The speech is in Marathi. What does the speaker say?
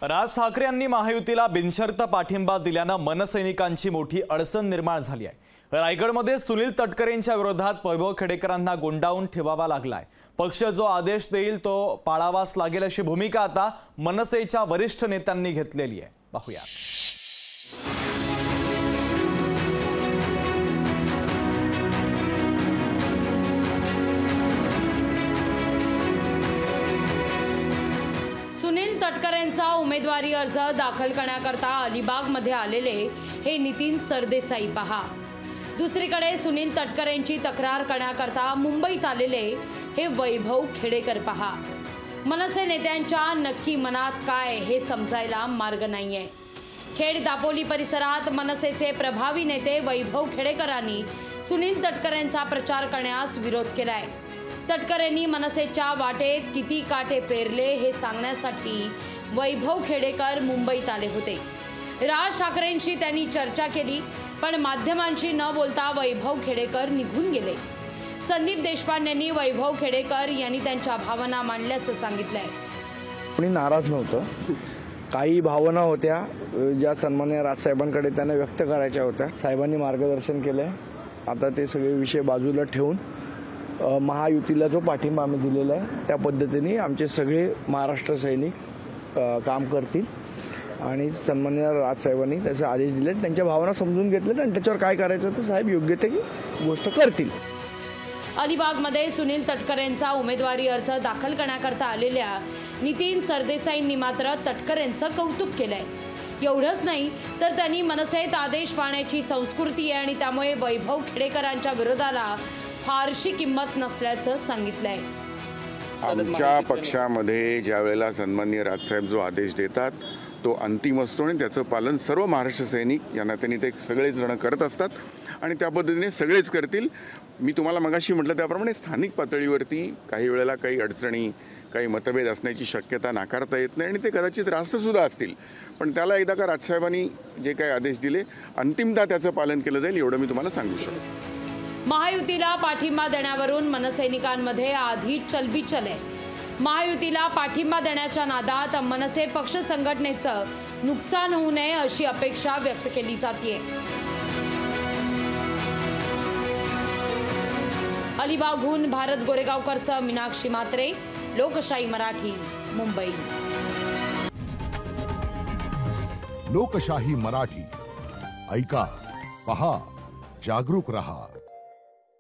राज ठाकरे यांनी महायुतीला बिनशर्त पाठिंबा दिल्यानं मनसैनिकांची मोठी अडचण निर्माण झाली आहे। रायगडमध्ये सुनील तटकरेंच्या विरोधात वैभव खेडेकरांना गुंडाळून ठेवावा लागलाय। पक्ष जो आदेश देईल तो पाळावाच लागेल अशी भूमिका आता मनसेच्या वरिष्ठ नेत्यांनी घेतलेली आहे। पाहूया। सुनील तटकरेंचा उमेदवारी अर्ज दाखल करण्याकरता अलिबागमध्ये आलेले हे नितीन सरदेसाई पहा। दुसरीकडे सुनील तटकरेंची तक्रार करण्याकरता मुंबईत आलेले हे वैभव खेडेकर पहा। मनसे नेत्यांच्या नक्की मनात काय हे समजायला मार्ग नाहीये। खेड दापोली परिसरात मनसेचे प्रभावी नेते वैभव खेडेकरांनी सुनील तटकरेंचा प्रचार करण्यास विरोध केलाय। तटकरेंनी मनसेच्या वाटेत किती काटे पेरले हे सांगण्यासाठी वैभव खेडेकर मुंबईत आले होते। राज ठाकरेंशी त्यांनी चर्चा केली, पण माध्यमांशी न बोलता वैभव खेडेकर निघून गेले। संदीप देशपांडेंनी वैभव खेडेकर यांनी त्यांच्या भावना मांडल्याचं सांगितलंय। कोणी नाराज नव्हतं, काही भावना होत्या ज्या सन्माननीय राजसाहेबांकडे त्यांना व्यक्त करायच्या होत्या। साहेबांनी मार्गदर्शन केलंय। आता ते सगळे विषय बाजूला ठेवून महायुतीला जो पाठिंबा आम्ही दिलेला आहे त्या पद्धतीने आमचे सगळे महाराष्ट्र सैनिक काम करतील आणि सन्माननीय राजसाहेबांनी त्याचे आदेश दिले, त्यांच्या भावना समजून घेतल्या आणि त्याच्यावर काय करायचं तर साहेब योग्य ते गोष्ट करतील। अलिबागमध्ये सुनील तटकरेंचा उमेदवारी अर्ज दाखल करण्याकरता आलेल्या नितीन सरदेसाईंनी मात्र तटकरेंचं कौतुक केलंय। एवढंच नाही तर त्यांनी मनसेत आदेश पाळण्याची संस्कृती आहे आणि त्यामुळे वैभव खेडेकरांच्या विरोधाला फारशी किंमत नसल्याचं सांगितलंय। आमच्या पक्षामध्ये ज्या वेळेला सन्माननीय राजसाहेब जो आदेश देतात तो अंतिम असतो आणि त्याचं पालन सर्व महाराष्ट्र सैनिक यांना त्यांनी ते सगळेच जण करत असतात आणि त्या पद्धतीने सगळेच करतील। मी तुम्हाला मगाशी म्हटलं त्याप्रमाणे स्थानिक पातळीवरती काही वेळेला काही अडचणी काही मतभेद असण्याची शक्यता नाकारता येत नाही आणि ते कदाचित रास्त सुद्धा असतील, पण त्याला एकदा का राजसाहेबांनी जे काही आदेश दिले अंतिमतः त्याचं पालन केलं जाईल एवढं मी तुम्हाला सांगू शकतो। महायुतीला पाठिंबा देण्यावरून मनसैनिकांमध्ये आधीच चलबिचल आहे। महायुतीला पाठिंबा देण्याच्या नादात मनसे पक्ष संघटनेचं नुकसान होऊ नये अशी अपेक्षा व्यक्त केली जाते। अलिबागहून भारत गोरेगावकरसह मीनाक्षी म्हात्रे, लोकशाही मराठी, मुंबई। लोकशाही मराठी ऐका, पहा, जागरूक रहा।